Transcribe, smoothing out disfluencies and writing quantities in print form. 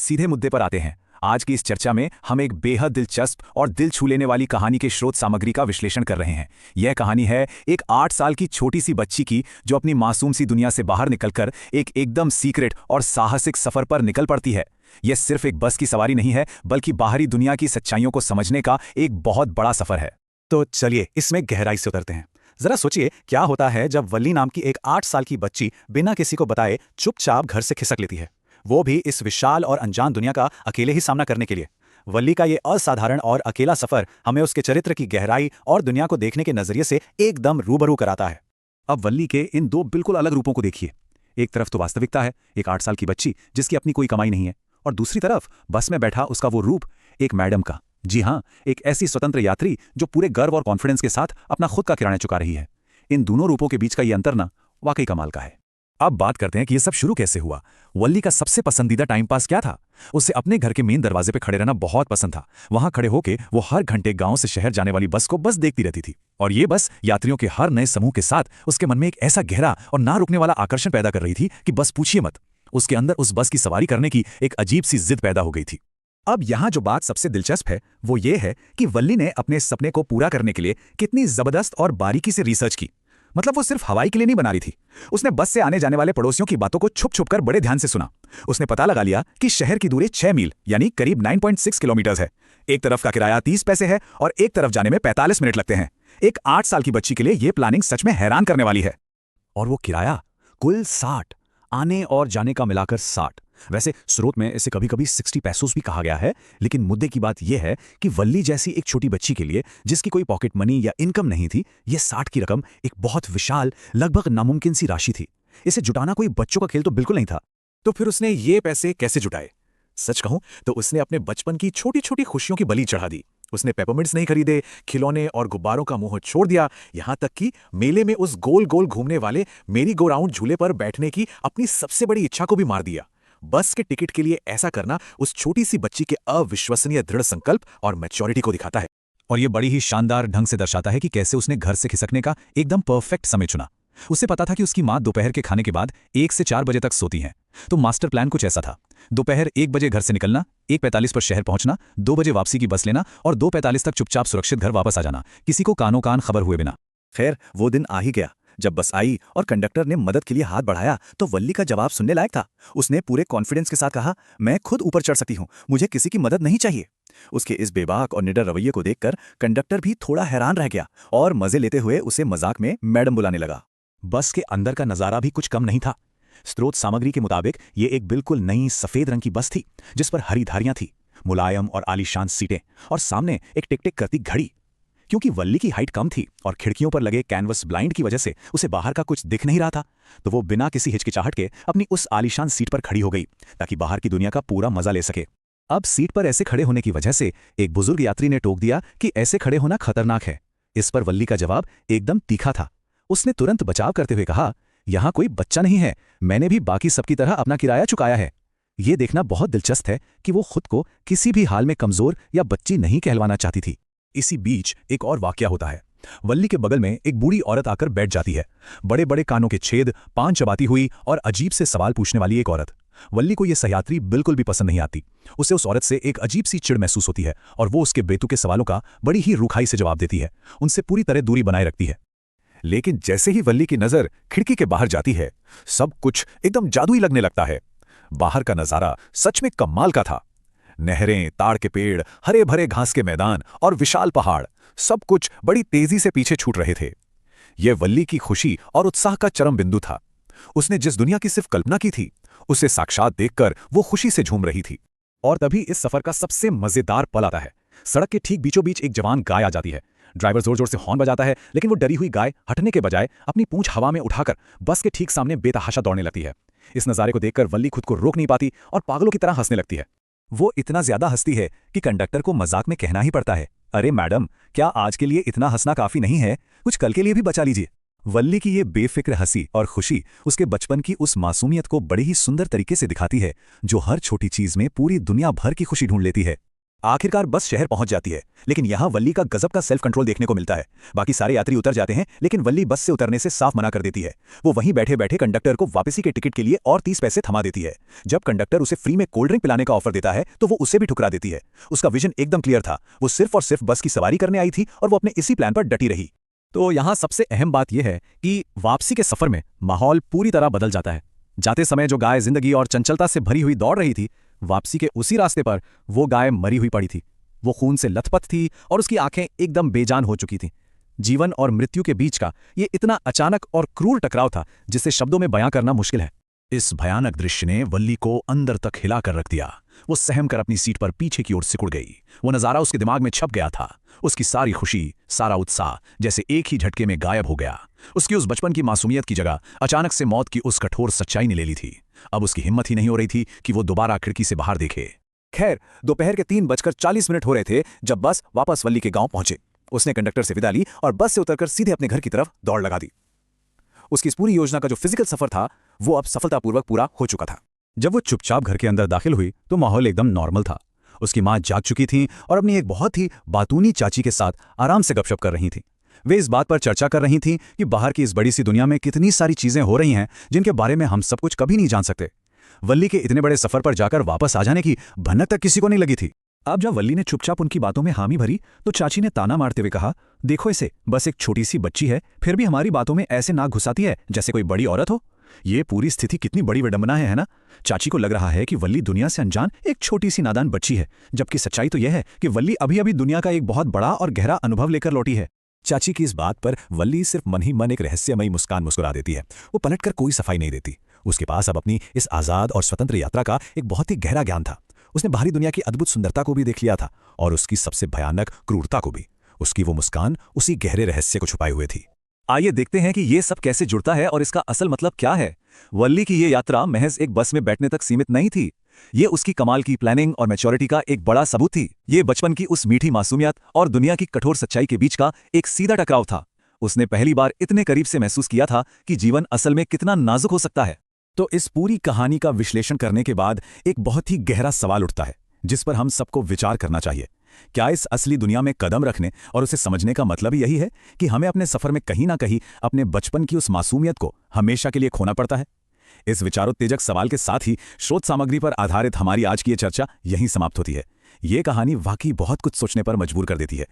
सीधे मुद्दे पर आते हैं। आज की इस चर्चा में हम एक बेहद दिलचस्प और दिल छू लेने वाली कहानी के स्रोत सामग्री का विश्लेषण कर रहे हैं। यह कहानी है एक 8 साल की छोटी सी बच्ची की, जो अपनी मासूम सी दुनिया से बाहर निकलकर एक एकदम सीक्रेट और साहसिक सफर पर निकल पड़ती है। यह सिर्फ एक बस की सवारी नहीं है, बल्कि बाहरी दुनिया की सच्चाइयों को समझने का एक बहुत बड़ा सफर है। तो चलिए इसमें गहराई से उतरते हैं। जरा सोचिए क्या होता है जब वल्ली नाम की एक 8 साल की बच्ची बिना किसी को बताए चुपचाप घर से खिसक लेती है, वो भी इस विशाल और अनजान दुनिया का अकेले ही सामना करने के लिए। वल्ली का ये असाधारण और अकेला सफर हमें उसके चरित्र की गहराई और दुनिया को देखने के नजरिए से एकदम रूबरू कराता है। अब वल्ली के इन दो बिल्कुल अलग रूपों को देखिए। एक तरफ तो वास्तविकता है, एक 8 साल की बच्ची जिसकी अपनी कोई कमाई नहीं है, और दूसरी तरफ बस में बैठा उसका वो रूप, एक मैडम का। जी हाँ, एक ऐसी स्वतंत्र यात्री जो पूरे गर्व और कॉन्फिडेंस के साथ अपना खुद का किराया चुका रही है। इन दोनों रूपों के बीच का ये अंतर ना वाकई कमाल का है। अब बात करते हैं कि ये सब शुरू कैसे हुआ। वल्ली का सबसे पसंदीदा टाइम पास क्या था? उसे अपने घर के मेन दरवाजे पे खड़े रहना बहुत पसंद था। वहां खड़े होके वो हर घंटे गांव से शहर जाने वाली बस को बस देखती रहती थी, और ये बस यात्रियों के हर नए समूह के साथ उसके मन में एक ऐसा गहरा और ना रुकने वाला आकर्षण पैदा कर रही थी कि बस पूछिए मत। उसके अंदर उस बस की सवारी करने की एक अजीब सी जिद पैदा हो गई थी। अब यहां जो बात सबसे दिलचस्प है वो ये है कि वल्ली ने अपने सपने को पूरा करने के लिए कितनी जबरदस्त और बारीकी से रिसर्च की। मतलब वो सिर्फ हवाई के लिए नहीं बना रही थी। उसने बस से आने जाने वाले पड़ोसियों की बातों को छुप छुप कर बड़े ध्यान से सुना। उसने पता लगा लिया कि शहर की दूरी 6 मील यानी करीब 9.6 किलोमीटर है। एक तरफ का किराया 30 पैसे है और एक तरफ जाने में 45 मिनट लगते हैं। एक 8 साल की बच्ची के लिए यह प्लानिंग सच में हैरान करने वाली है। और वो किराया कुल 60, आने और जाने का मिलाकर 60। वैसे स्रोत में इसे कभी कभी 60 पैसों भी कहा गया है, लेकिन मुद्दे की बात यह है कि वल्ली जैसी एक छोटी बच्ची के लिए जिसकी कोई पॉकेट मनी या इनकम नहीं थी, यह 60 की रकम एक बहुत विशाल, लगभग नामुमकिन सी राशि थी। इसे जुटाना कोई बच्चों का खेल तो बिल्कुल नहीं था। तो फिर उसने ये पैसे कैसे जुटाए? सच कहूं तो उसने अपने बचपन की छोटी छोटी खुशियों की बलि चढ़ा दी। उसने पेपरमिंट्स नहीं खरीदे, खिलौने और गुब्बारों का मोह छोड़ दिया, यहां तक कि मेले में उस गोल गोल घूमने वाले मेरी गो राउंड झूले पर बैठने की अपनी सबसे बड़ी इच्छा को भी मार दिया। बस के टिकट के लिए ऐसा करना उस छोटी सी बच्ची के अविश्वसनीय दृढ़ संकल्प और मैच्योरिटी को दिखाता है। और ये बड़ी ही शानदार ढंग से दर्शाता है कि कैसे उसने घर से खिसकने का एकदम परफेक्ट समय चुना। उसे पता था कि उसकी मां दोपहर के खाने के बाद 1 से 4 बजे तक सोती हैं, तो मास्टर प्लान कुछ ऐसा था। दोपहर 1 बजे घर से निकलना, 1:45 पर शहर पहुंचना, 2 बजे वापसी की बस लेना और 2:45 तक चुपचाप सुरक्षित घर वापस आ जाना, किसी को कानो कान खबर हुए बिना। खैर वो दिन आ ही गया। जब बस आई और कंडक्टर ने मदद के लिए हाथ बढ़ाया तो वल्ली का जवाब सुनने लायक था। उसने पूरे कॉन्फिडेंस के साथ कहा, मैं खुद ऊपर चढ़ सकती हूं, मुझे किसी की मदद नहीं चाहिए। उसके इस बेबाक और निडर रवैये को देखकर कंडक्टर भी थोड़ा हैरान रह गया और मजे लेते हुए उसे मजाक में मैडम बुलाने लगा। बस के अंदर का नजारा भी कुछ कम नहीं था। स्रोत सामग्री के मुताबिक ये एक बिल्कुल नई सफेद रंग की बस थी, जिस पर हरी धारियां थी, मुलायम और आलीशान सीटें, और सामने एक टिक टिक करती घड़ी। क्योंकि वल्ली की हाइट कम थी और खिड़कियों पर लगे कैनवस ब्लाइंड की वजह से उसे बाहर का कुछ दिख नहीं रहा था, तो वो बिना किसी हिचकिचाहट के अपनी उस आलीशान सीट पर खड़ी हो गई ताकि बाहर की दुनिया का पूरा मजा ले सके। अब सीट पर ऐसे खड़े होने की वजह से एक बुजुर्ग यात्री ने टोक दिया कि ऐसे खड़े होना खतरनाक है। इस पर वल्ली का जवाब एकदम तीखा था। उसने तुरंत बचाव करते हुए कहा, यहां कोई बच्चा नहीं है, मैंने भी बाकी सबकी तरह अपना किराया चुकाया है। यह देखना बहुत दिलचस्प है कि वो खुद को किसी भी हाल में कमजोर या बच्ची नहीं कहलवाना चाहती थी। इसी बीच एक और वाकया होता है। वल्ली के बगल में एक बूढ़ी औरत आकर बैठ जाती है। बड़े बड़े कानों के छेद, पान चबाती हुई और अजीब से सवाल पूछने वाली एक औरत। वल्ली को यह सहयात्री बिल्कुल भी पसंद नहीं आती। उसे उस औरत से एक अजीब सी चिढ़ महसूस होती है और वो उसके बेतुके सवालों का बड़ी ही रूखाई से जवाब देती है, उनसे पूरी तरह दूरी बनाए रखती है। लेकिन जैसे ही वल्ली की नजर खिड़की के बाहर जाती है, सब कुछ एकदम जादुई लगने लगता है। बाहर का नजारा सच में कमाल का था। नहरें, ताड़ के पेड़, हरे भरे घास के मैदान और विशाल पहाड़, सब कुछ बड़ी तेजी से पीछे छूट रहे थे। यह वल्ली की खुशी और उत्साह का चरम बिंदु था। उसने जिस दुनिया की सिर्फ कल्पना की थी, उसे साक्षात देखकर वो खुशी से झूम रही थी। और तभी इस सफर का सबसे मजेदार पल आता है। सड़क के ठीक बीचों बीच एक जवान गाय आ जाती है। ड्राइवर जोर जोर से हॉर्न बजाता है, लेकिन वो डरी हुई गाय हटने के बजाय अपनी पूंछ हवा में उठाकर बस के ठीक सामने बेतहाशा दौड़ने लगती है। इस नजारे को देखकर वल्ली खुद को रोक नहीं पाती और पागलों की तरह हंसने लगती है। वो इतना ज्यादा हंसती है कि कंडक्टर को मजाक में कहना ही पड़ता है, अरे मैडम, क्या आज के लिए इतना हंसना काफी नहीं है? कुछ कल के लिए भी बचा लीजिए। वल्ली की ये बेफिक्र हंसी और खुशी उसके बचपन की उस मासूमियत को बड़े ही सुंदर तरीके से दिखाती है, जो हर छोटी चीज में पूरी दुनिया भर की खुशी ढूंढ लेती है। आखिरकार बस शहर पहुंच जाती है, लेकिन यहाँ वल्ली का गजब का सेल्फ कंट्रोल देखने को मिलता है। बाकी सारे यात्री उतर जाते हैं, लेकिन वल्ली बस से उतरने से साफ मना कर देती है। वो वहीं बैठे बैठे कंडक्टर को वापसी के टिकट के लिए और 30 पैसे थमा देती है। जब कंडक्टर उसे फ्री में कोल्ड ड्रिंक पिलाने का ऑफर देता है तो वो उसे भी ठुकरा देती है। उसका विजन एकदम क्लियर था, वो सिर्फ और सिर्फ बस की सवारी करने आई थी और वो अपने इसी प्लान पर डटी रही। तो यहाँ सबसे अहम बात यह है कि वापसी के सफर में माहौल पूरी तरह बदल जाता है। जाते समय जो गाय जिंदगी और चंचलता से भरी हुई दौड़ रही थी, वापसी के उसी रास्ते पर वो गाय मरी हुई पड़ी थी। वो खून से लथपथ थी और उसकी आंखें एकदम बेजान हो चुकी थीं। जीवन और मृत्यु के बीच का ये इतना अचानक और क्रूर टकराव था जिसे शब्दों में बयां करना मुश्किल है। इस भयानक दृश्य ने वल्ली को अंदर तक हिला कर रख दिया। वो सहम कर अपनी सीट पर पीछे की ओर सिकुड़ गई। वो नजारा उसके दिमाग में छप गया था। उसकी सारी खुशी, सारा उत्साह जैसे एक ही झटके में गायब हो गया। उसकी उस बचपन की मासूमियत की जगह अचानक से मौत की उस कठोर सच्चाई ने ले ली थी। अब उसकी हिम्मत ही नहीं हो रही थी कि वो दोबारा खिड़की से बाहर देखे। खैर, दोपहर के 3:40 हो रहे थे जब बस वापस वल्ली के गांव पहुंचे। उसने कंडक्टर से विदा ली और बस से उतरकर सीधे अपने घर की तरफ दौड़ लगा दी। उसकी इस पूरी योजना का जो फिजिकल सफर था वो अब सफलतापूर्वक पूरा हो चुका था। जब वो चुपचाप घर के अंदर दाखिल हुई तो माहौल एकदम नॉर्मल था। उसकी माँ जाग चुकी थी और अपनी एक बहुत ही बातूनी चाची के साथ आराम से गपशप कर रही थीं। वे इस बात पर चर्चा कर रही थीं कि बाहर की इस बड़ी सी दुनिया में कितनी सारी चीजें हो रही हैं जिनके बारे में हम सब कुछ कभी नहीं जान सकते। वल्ली के इतने बड़े सफर पर जाकर वापस आ जाने की भनक तक किसी को नहीं लगी थी। अब जब वल्ली ने चुपचाप उनकी बातों में हामी भरी तो चाची ने ताना मारते हुए कहा, देखो इसे, बस एक छोटी सी बच्ची है, फिर भी हमारी बातों में ऐसे नाक घुसाती है जैसे कोई बड़ी औरत हो। ये पूरी स्थिति कितनी बड़ी विडंबना है ना? चाची को लग रहा है कि वल्ली दुनिया से अनजान एक छोटी सी नादान बच्ची है, जबकि सच्चाई तो यह है कि वल्ली अभी अभी दुनिया का एक बहुत बड़ा और गहरा अनुभव लेकर लौटी है। चाची की इस बात पर वल्ली सिर्फ मन ही मन एक रहस्यमयी मुस्कान मुस्कुरा देती है। वो पलटकर कोई सफाई नहीं देती। उसके पास अब अपनी इस आजाद और स्वतंत्र यात्रा का एक बहुत ही गहरा ज्ञान था। उसने बाहरी दुनिया की अद्भुत सुंदरता को भी देख लिया था और उसकी सबसे भयानक क्रूरता को भी। उसकी वो मुस्कान उसी गहरे रहस्य को छुपाए हुए थी। आइए देखते हैं कि ये सब कैसे जुड़ता है और इसका असल मतलब क्या है। वल्ली की ये यात्रा महज एक बस में बैठने तक सीमित नहीं थी। ये उसकी कमाल की प्लानिंग और मैच्योरिटी का एक बड़ा सबूत थी। ये बचपन की उस मीठी मासूमियत और दुनिया की कठोर सच्चाई के बीच का एक सीधा टकराव था। उसने पहली बार इतने करीब से महसूस किया था कि जीवन असल में कितना नाजुक हो सकता है। तो इस पूरी कहानी का विश्लेषण करने के बाद एक बहुत ही गहरा सवाल उठता है जिस पर हम सबको विचार करना चाहिए। क्या इस असली दुनिया में कदम रखने और उसे समझने का मतलब यही है कि हमें अपने सफर में कहीं ना कहीं अपने बचपन की उस मासूमियत को हमेशा के लिए खोना पड़ता है? इस विचारोत्तेजक सवाल के साथ ही स्रोत सामग्री पर आधारित हमारी आज की ये चर्चा यहीं समाप्त होती है। ये कहानी वाकई बहुत कुछ सोचने पर मजबूर कर देती है।